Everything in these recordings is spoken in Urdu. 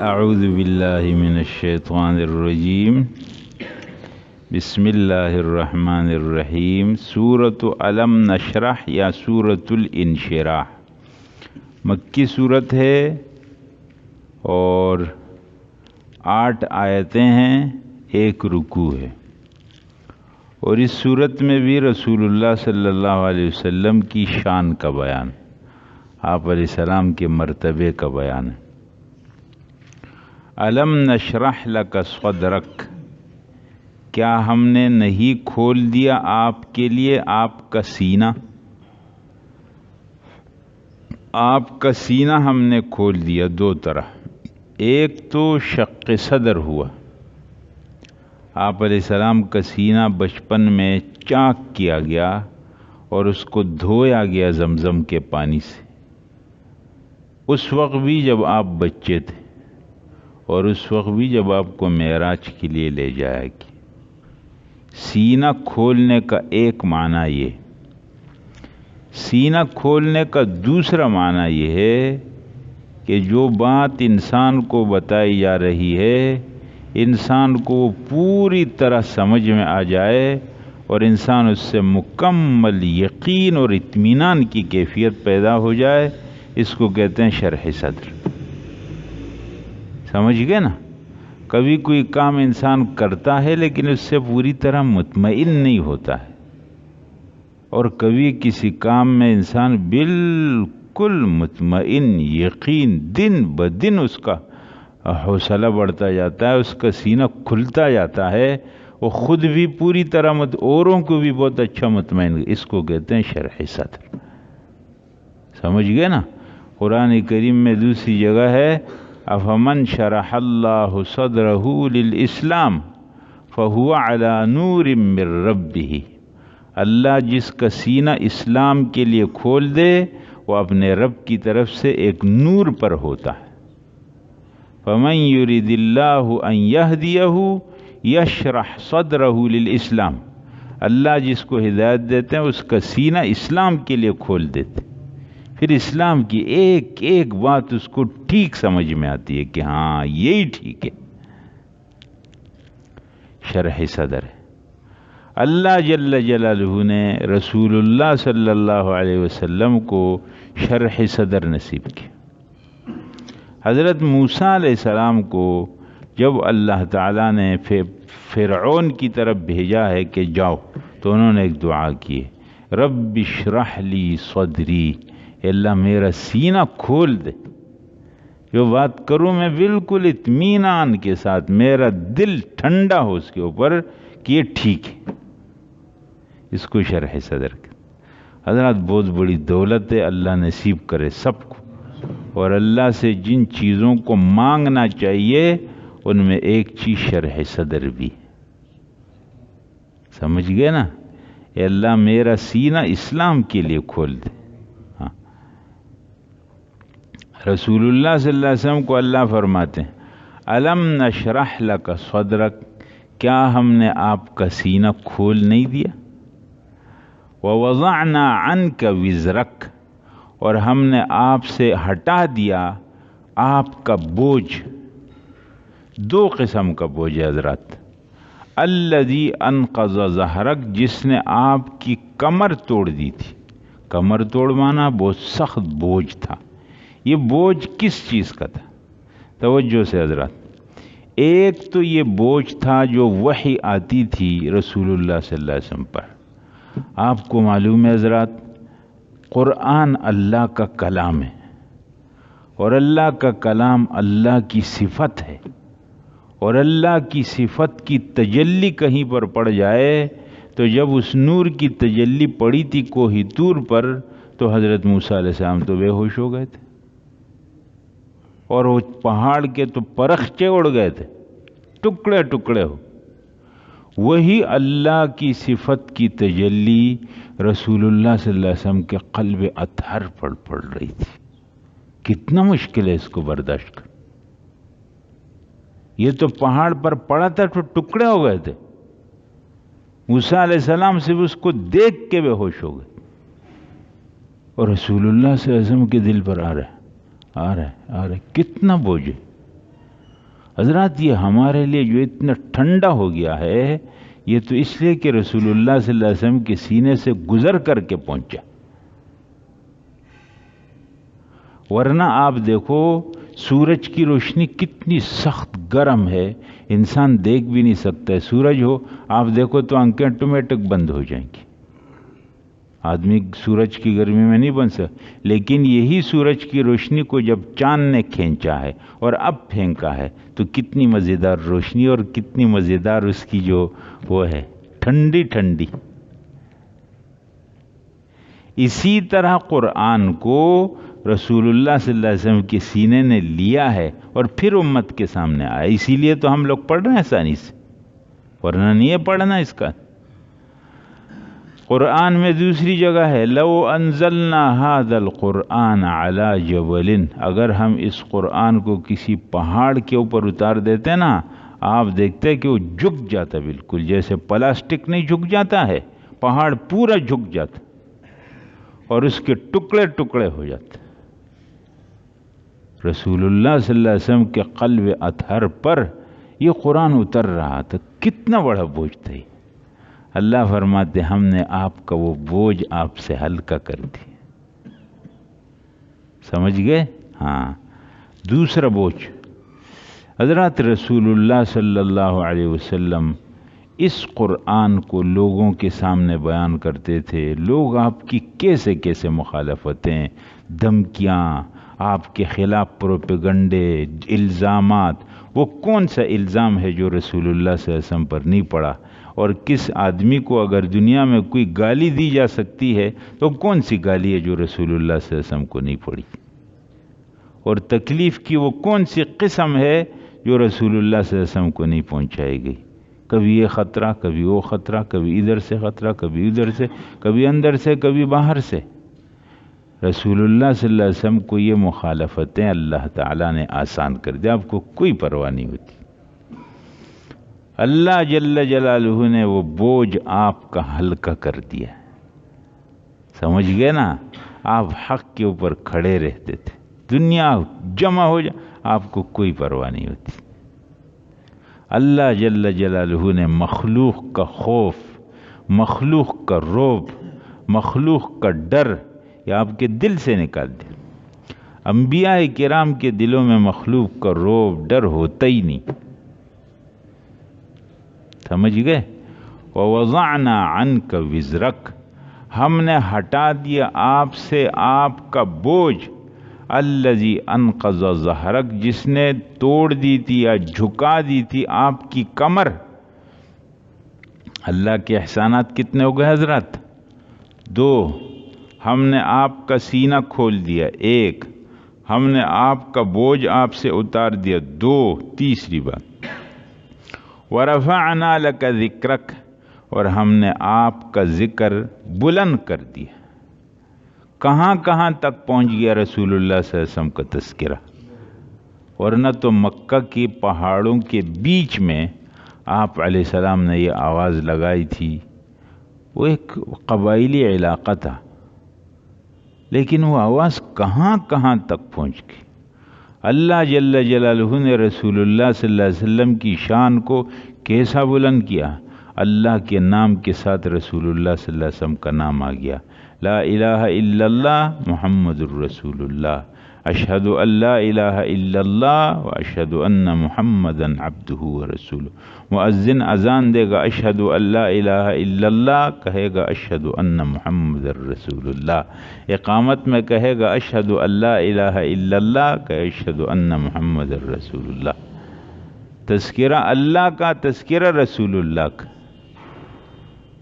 اعوذ باللہ من الشیطان الرجیم بسم اللہ الرحمن الرحیم۔ سورۃ علم نشرح یا سورۃ الانشراح مکی صورت ہے اور 8 آیتیں ہیں، 1 رکوع ہے، اور اس صورت میں بھی رسول اللہ صلی اللہ علیہ وسلم کی شان کا بیان، آپ علیہ السلام کے مرتبے کا بیان ہے۔ علم نشرح لک صدرک، کیا ہم نے نہیں کھول دیا آپ کے لیے آپ کا سینہ؟ آپ کا سینہ ہم نے کھول دیا 2 طرح، ایک تو شق صدر ہوا، آپ علیہ السلام کا سینہ بچپن میں چاک کیا گیا اور اس کو دھویا گیا زمزم کے پانی سے، اس وقت بھی جب آپ بچے تھے اور اس وقت بھی جب آپ کو معراج کے لیے لے جایا گیا۔ سینہ کھولنے کا ایک معنی یہ، سینہ کھولنے کا دوسرا معنی یہ ہے کہ جو بات انسان کو بتائی جا رہی ہے انسان کو وہ پوری طرح سمجھ میں آ جائے اور انسان اس سے مکمل یقین اور اطمینان کی کیفیت پیدا ہو جائے، اس کو کہتے ہیں شرح صدر۔ سمجھ گئے نا؟ کبھی کوئی کام انسان کرتا ہے لیکن اس سے پوری طرح مطمئن نہیں ہوتا ہے، اور کبھی کسی کام میں انسان بالکل مطمئن، یقین، دن بدن اس کا حوصلہ بڑھتا جاتا ہے، اس کا سینہ کھلتا جاتا ہے، وہ خود بھی پوری طرح اوروں کو بھی بہت اچھا مطمئن، اس کو کہتے ہیں شرح صدر۔ سمجھ گئے نا؟ قرآن کریم میں دوسری جگہ ہے افمن شرح اللہ صدرہ للاسلام فہو علی نور من ربہ، اللہ جس کا سینہ اسلام کے لیے کھول دے وہ اپنے رب کی طرف سے ایک نور پر ہوتا ہے۔ فمن یرید اللہ ان یہدیہ یشرح صدرہ للاسلام، اللہ جس کو ہدایت دیتے ہیں اس کا سینہ اسلام کے لیے کھول دیتے، پھر اسلام کی ایک ایک بات اس کو ٹھیک سمجھ میں آتی ہے کہ ہاں یہی ٹھیک ہے، شرح صدر ہے۔ اللہ جل جلالہ نے رسول اللہ صلی اللہ علیہ وسلم کو شرح صدر نصیب کیا۔ حضرت موسیٰ علیہ السلام کو جب اللہ تعالیٰ نے فرعون کی طرف بھیجا ہے کہ جاؤ، تو انہوں نے ایک دعا کی ہے، رب اشرح لی صدری، اللہ میرا سینہ کھول دے، جو بات کروں میں بالکل اطمینان کے ساتھ میرا دل ٹھنڈا ہو اس کے اوپر کہ یہ ٹھیک ہے، اس کو شرح صدر کا۔ حضرات بہت بڑی دولت ہے، اللہ نصیب کرے سب کو، اور اللہ سے جن چیزوں کو مانگنا چاہیے ان میں ایک چیز شرح صدر بھی، سمجھ گئے نا؟ اے اللہ میرا سینہ اسلام کے لیے کھول دے۔ رسول اللہ صلی اللہ علیہ وسلم کو اللہ فرماتے ہیں علم نشرح لک صدرک، کیا ہم نے آپ کا سینہ کھول نہیں دیا؟ ووضعنا عنک وزرک، اور ہم نے آپ سے ہٹا دیا آپ کا بوجھ۔ 2 قسم کا بوجھ ہے حضرات، الذی انقض ظہرک، جس نے آپ کی کمر توڑ دی تھی، کمر توڑ مانا بہت سخت بوجھ تھا۔ یہ بوجھ کس چیز کا تھا؟ توجہ سے حضرات، ایک تو یہ بوجھ تھا جو وحی آتی تھی رسول اللہ صلی اللہ علیہ وسلم پر۔ آپ کو معلوم ہے حضرات، قرآن اللہ کا کلام ہے، اور اللہ کا کلام اللہ کی صفت ہے، اور اللہ کی صفت کی تجلی کہیں پر پڑ جائے تو جب اس نور کی تجلی پڑی تھی کوہ طور پر تو حضرت موسیٰ علیہ السلام تو بے ہوش ہو گئے تھے، اور وہ پہاڑ کے تو پرخچے اڑ گئے تھے، ٹکڑے ٹکڑے ہو۔ وہی اللہ کی صفت کی تجلی رسول اللہ صلی اللہ علیہ وسلم کے قلب اطہر پر پڑ رہی تھی۔ کتنا مشکل ہے اس کو برداشت کر، یہ تو پہاڑ پر پڑا تھا تو ٹکڑے ہو گئے تھے، موسیٰ علیہ السلام صرف اس کو دیکھ کے بے ہوش ہو گئے، اور رسول اللہ صلی اللہ علیہ وسلم کے دل پر آ رہے کتنا بوجھ ہے۔ حضرات یہ ہمارے لیے جو اتنا ٹھنڈا ہو گیا ہے، یہ تو اس لیے کہ رسول اللہ صلی اللہ علیہ وسلم کے سینے سے گزر کر کے پہنچا، ورنہ آپ دیکھو سورج کی روشنی کتنی سخت گرم ہے، انسان دیکھ بھی نہیں سکتا ہے۔ سورج ہو آپ دیکھو تو آنکھیں آٹومیٹک بند ہو جائیں گی، آدمی سورج کی گرمی میں نہیں بن سکتا، لیکن یہی سورج کی روشنی کو جب چاند نے کھینچا ہے اور اب پھینکا ہے تو کتنی مزیدار روشنی اور کتنی مزیدار اس کی جو وہ ہے ٹھنڈی ٹھنڈی۔ اسی طرح قرآن کو رسول اللہ صلی اللہ علیہ وسلم کے سینے نے لیا ہے اور پھر امت کے سامنے آیا، اسی لیے تو ہم لوگ پڑھ رہے ہیں آسانی سے، ورنہ نہیں ہے پڑھنا اس کا۔ قرآن میں دوسری جگہ ہے لو انزلنا هذا القرآن على جبل، اگر ہم اس قرآن کو کسی پہاڑ کے اوپر اتار دیتے نا، آپ دیکھتے کہ وہ جھک جاتا، بالکل جیسے پلاسٹک نہیں جھک جاتا ہے، پہاڑ پورا جھک جاتا اور اس کے ٹکڑے ٹکڑے ہو جاتے۔ رسول اللہ صلی اللہ علیہ وسلم کے قلب اطہر پر یہ قرآن اتر رہا تھا، کتنا بڑا بوجھ تھا۔ اللہ فرماتے ہم نے آپ کا وہ بوجھ آپ سے ہلکا کر دیا، سمجھ گئے؟ ہاں، دوسرا بوجھ، حضرات رسول اللہ صلی اللہ علیہ وسلم اس قرآن کو لوگوں کے سامنے بیان کرتے تھے، لوگ آپ کی کیسے کیسے مخالفتیں، دھمکیاں، آپ کے خلاف پروپیگنڈے، الزامات، وہ کون سا الزام ہے جو رسول اللہ صلی اللہ علیہ وسلم پر نہیں پڑا؟ اور کس آدمی کو اگر دنیا میں کوئی گالی دی جا سکتی ہے تو کون سی گالی ہے جو رسول اللہ صلی اللہ علیہ وسلم کو نہیں پڑی؟ اور تکلیف کی وہ کون سی قسم ہے جو رسول اللہ صلی اللہ علیہ وسلم کو نہیں پہنچائی گئی؟ کبھی یہ خطرہ، کبھی وہ خطرہ، کبھی ادھر سے خطرہ، کبھی ادھر سے، کبھی اندر سے، کبھی باہر سے۔ رسول اللہ صلی اللہ علیہ وسلم کو یہ مخالفتیں اللہ تعالیٰ نے آسان کر دیا، آپ کو کوئی پرواہ نہیں ہوتی۔ اللہ جل جلالہ نے وہ بوجھ آپ کا ہلکا کر دیا، سمجھ گئے نا؟ آپ حق کے اوپر کھڑے رہتے تھے، دنیا جمع ہو جائے آپ کو کوئی پرواہ نہیں ہوتی۔ اللہ جل جلالہ نے مخلوق کا خوف، مخلوق کا رعب، مخلوق کا ڈر یہ آپ کے دل سے نکال دیا۔ انبیاء کرام کے دلوں میں مخلوق کا رعب، ڈر ہوتا ہی نہیں، سمجھ گئے؟ وَوَضَعْنَا عَنْكَ وِزْرَكَ، ہم نے ہٹا دیا آپ سے آپ کا بوجھ، الَّذِي أَنْقَضَ ظَهْرَكَ، جس نے توڑ دی تھی یا جھکا دی تھی آپ کی کمر۔ اللہ کے احسانات کتنے ہو گئے حضرات؟ دو، ہم نے آپ کا سینہ کھول دیا، ایک، ہم نے آپ کا بوجھ آپ سے اتار دیا، دو، تیسری بات وَرَفَعْنَا لَكَ ذِكْرَكَ، اور ہم نے آپ کا ذکر بلند کر دیا۔ کہاں کہاں تک پہنچ گیا رسول اللہ صلی اللہ علیہ وسلم کا تذکرہ؟ ورنہ تو مکہ کی پہاڑوں کے بیچ میں آپ علیہ السلام نے یہ آواز لگائی تھی، وہ ایک قبائلی علاقہ تھا، لیکن وہ آواز کہاں کہاں تک پہنچ گئی۔ اللہ جل جلالہ نے رسول اللہ صلی اللہ علیہ وسلم کی شان کو کیسا بلند کیا؟ اللہ کے نام کے ساتھ رسول اللہ صلی اللہ علیہ وسلم کا نام آ گیا، لا الہ الا اللہ محمد الرسول اللہ، اشہد ان لا الہ الا اللہ و اشہد ان محمدًا عبدہ ورسولہ۔ مؤذن اذان دے گا اشہد ان لا الہ الا اللہ، کہے گا اشہد ان محمد الرسول اللہ۔ اقامت میں کہے گا اشہد ان لا الہ الا اللہ، کہے اشہد ان محمد الرسول اللہ۔ تذکرہ اللہ کا، تذکرہ رسول اللہ کا،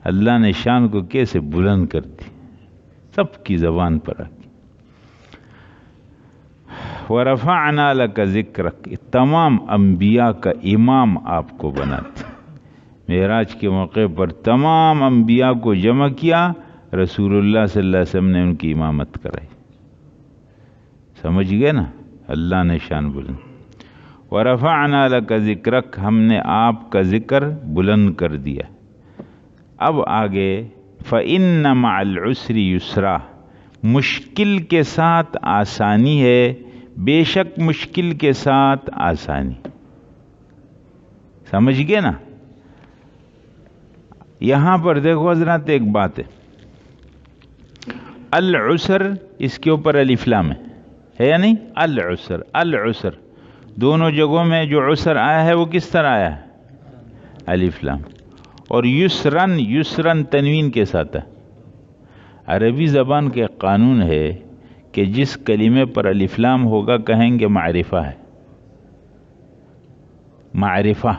اللہ نے شان کو کیسے بلند کر دی، سب کی زبان پر آ گئی۔ وَرَفَعْنَا لَكَ ذِكْرَكَ، تمام انبیاء کا امام آپ کو بناتے، معراج کے موقع پر تمام انبیاء کو جمع کیا، رسول اللہ صلی اللہ علیہ وسلم نے ان کی امامت کرائی، سمجھ گئے نا؟ اللہ نے شان بلند۔ وَرَفَعْنَا لَكَ ذِكْرَكَ، ہم نے آپ کا ذکر بلند کر دیا۔ اب آگے فَإِنَّ مَعَ الْعُسْرِ يُسْرًا، مشکل کے ساتھ آسانی ہے، بے شک مشکل کے ساتھ آسانی۔ سمجھ گئے نا؟ یہاں پر دیکھو حضرات ایک بات ہے، العسر اس کے اوپر الف لام ہے یا نہیں؟ العسر، العسر دونوں جگہوں میں جو عسر آیا ہے وہ کس طرح آیا ہے؟ الف لام. اور یسرن، یسرن تنوین کے ساتھ ہے. عربی زبان کے قانون ہے کہ جس کلمے پر الف لام ہوگا کہیں گے معرفہ ہے، معرفہ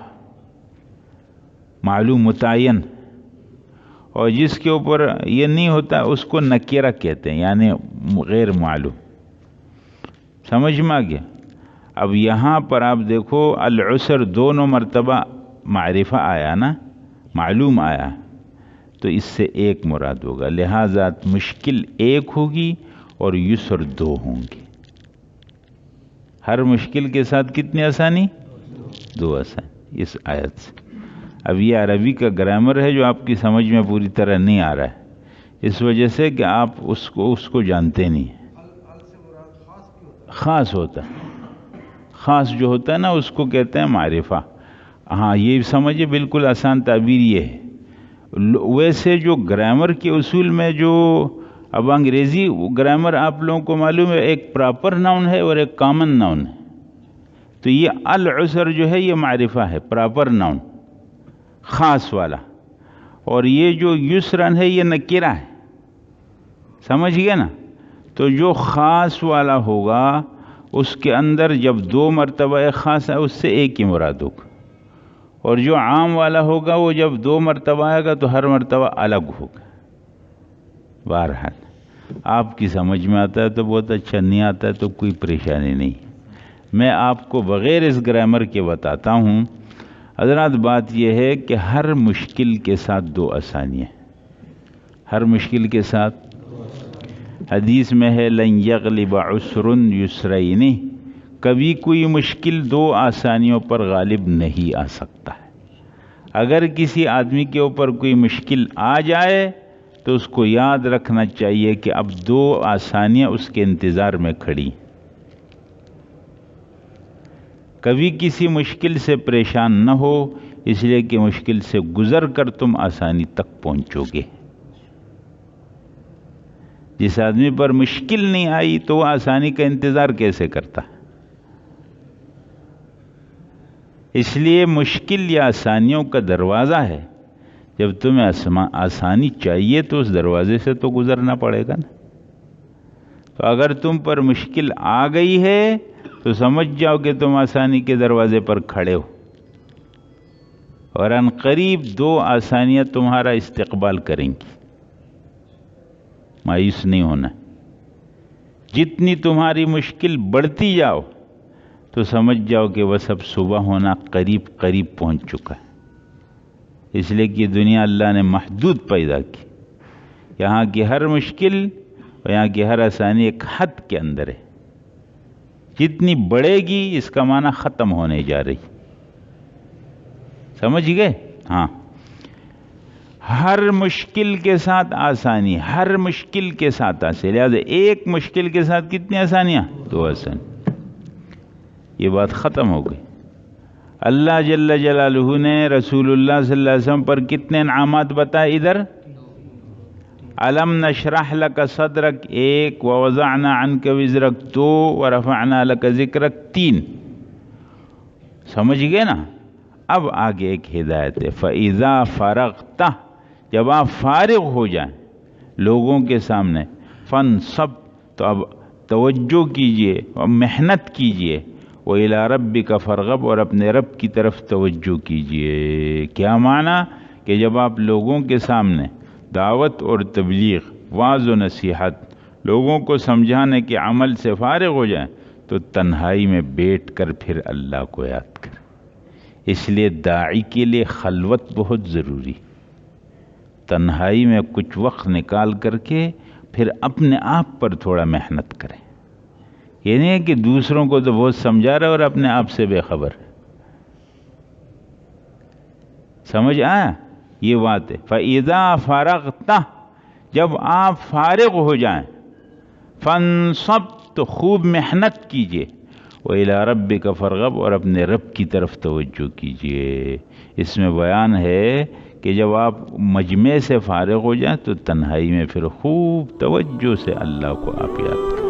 معلوم متعین، اور جس کے اوپر یہ نہیں ہوتا اس کو نکیرہ کہتے ہیں، یعنی غیر معلوم. سمجھ میں آ گیا؟ اب یہاں پر آپ دیکھو العسر دونوں مرتبہ معرفہ آیا نا، معلوم آیا، تو اس سے ایک مراد ہوگا، لہذا مشکل ایک ہوگی اور یسر دو ہوں گے. ہر مشکل کے ساتھ کتنی آسانی؟ دو آسانی اس آیت سے. اب یہ عربی کا گرامر ہے جو آپ کی سمجھ میں پوری طرح نہیں آ رہا ہے، اس وجہ سے کہ آپ اس کو جانتے نہیں. خاص ہوتا ہے، خاص جو ہوتا ہے نا اس کو کہتے ہیں معرفہ. ہاں یہ سمجھے، بالکل آسان تعبیر یہ ہے. ویسے جو گرامر کے اصول میں جو اب انگریزی گرامر آپ لوگوں کو معلوم ہے، ایک پراپر ناؤن ہے اور ایک کامن ناؤن ہے. تو یہ العسر جو ہے یہ معرفہ ہے، پراپر ناؤن خاص والا، اور یہ جو یسرن ہے یہ نکرہ ہے. سمجھ گئے نا؟ تو جو خاص والا ہوگا اس کے اندر جب دو مرتبہ خاص ہے اس سے ایک ہی مراد ہوگا، اور جو عام والا ہوگا وہ جب دو مرتبہ آئے گا تو ہر مرتبہ الگ ہوگا. بہرحال آپ کی سمجھ میں آتا ہے تو بہت اچھا، نہیں آتا ہے تو کوئی پریشانی نہیں. میں آپ کو بغیر اس گرامر کے بتاتا ہوں. حضرات بات یہ ہے کہ ہر مشکل کے ساتھ دو آسانیاں، ہر مشکل کے ساتھ. حدیث میں ہے لن یغلب عسر یسرین، کبھی کوئی مشکل دو آسانیوں پر غالب نہیں آ سکتا ہے. اگر کسی آدمی کے اوپر کوئی مشکل آ جائے تو اس کو یاد رکھنا چاہیے کہ اب دو آسانیاں اس کے انتظار میں کھڑی. کبھی کسی مشکل سے پریشان نہ ہو، اس لیے کہ مشکل سے گزر کر تم آسانی تک پہنچو گے. جس آدمی پر مشکل نہیں آئی تو وہ آسانی کا انتظار کیسے کرتا؟ اس لیے مشکل یا آسانیوں کا دروازہ ہے. جب تمہیں آسانی چاہیے تو اس دروازے سے تو گزرنا پڑے گا نا. تو اگر تم پر مشکل آ گئی ہے تو سمجھ جاؤ کہ تم آسانی کے دروازے پر کھڑے ہو، اور ان قریب دو آسانیاں تمہارا استقبال کریں گی. مایوس نہیں ہونا. جتنی تمہاری مشکل بڑھتی جاؤ تو سمجھ جاؤ کہ وہ سب صبح ہونا قریب قریب پہنچ چکا ہے. اس لیے کہ دنیا اللہ نے محدود پیدا کی. یہاں کی ہر مشکل اور یہاں کی ہر آسانی ایک حد کے اندر ہے. جتنی بڑھے گی اس کا معنی ختم ہونے جا رہی. سمجھ گئے؟ ہاں، ہر مشکل کے ساتھ آسانی، ہر مشکل کے ساتھ آسانی. لہذا ایک مشکل کے ساتھ کتنی آسانیاں؟ دو آسانی. یہ بات ختم ہو گئی. اللہ جل جلالہ نے رسول اللہ صلی اللہ علیہ وسلم پر کتنے انعامات بتائے ادھر؟ علم نشرح لک صدرک ایک، ووضعنا عنک وزرک دو، ورفعنا لک ذکرک تین. سمجھ گئے نا؟ اب آگے ایک ہدایت ہے، فَإِذَا فَرَغْتَ، جب آپ فارغ ہو جائیں لوگوں کے سامنے، فَانْصَبْ، تو اب توجہ کیجئے اور محنت کیجئے، وَإِلَىٰ رَبِّكَ فَارْغَب، اور اپنے رب کی طرف توجہ کیجئے. کیا معنی؟ کہ جب آپ لوگوں کے سامنے دعوت اور تبلیغ، وعظ و نصیحت، لوگوں کو سمجھانے کے عمل سے فارغ ہو جائیں تو تنہائی میں بیٹھ کر پھر اللہ کو یاد کریں. اس لیے داعی کے لیے خلوت بہت ضروری. تنہائی میں کچھ وقت نکال کر کے پھر اپنے آپ پر تھوڑا محنت کریں. یہ نہیں ہے کہ دوسروں کو تو بہت سمجھا رہا اور اپنے آپ سے بے خبر. سمجھ آیا؟ یہ بات ہے. فَإِذَا فَرَغْتَ، جب آپ فارغ ہو جائیں، فَانْصَبْ، تو خوب محنت کیجئے، وَإِلَىٰ رَبِّكَ فَارْغَب، اور اپنے رب کی طرف توجہ کیجئے۔ اس میں بیان ہے کہ جب آپ مجمع سے فارغ ہو جائیں تو تنہائی میں پھر خوب توجہ سے اللہ کو آپ یاد کریں۔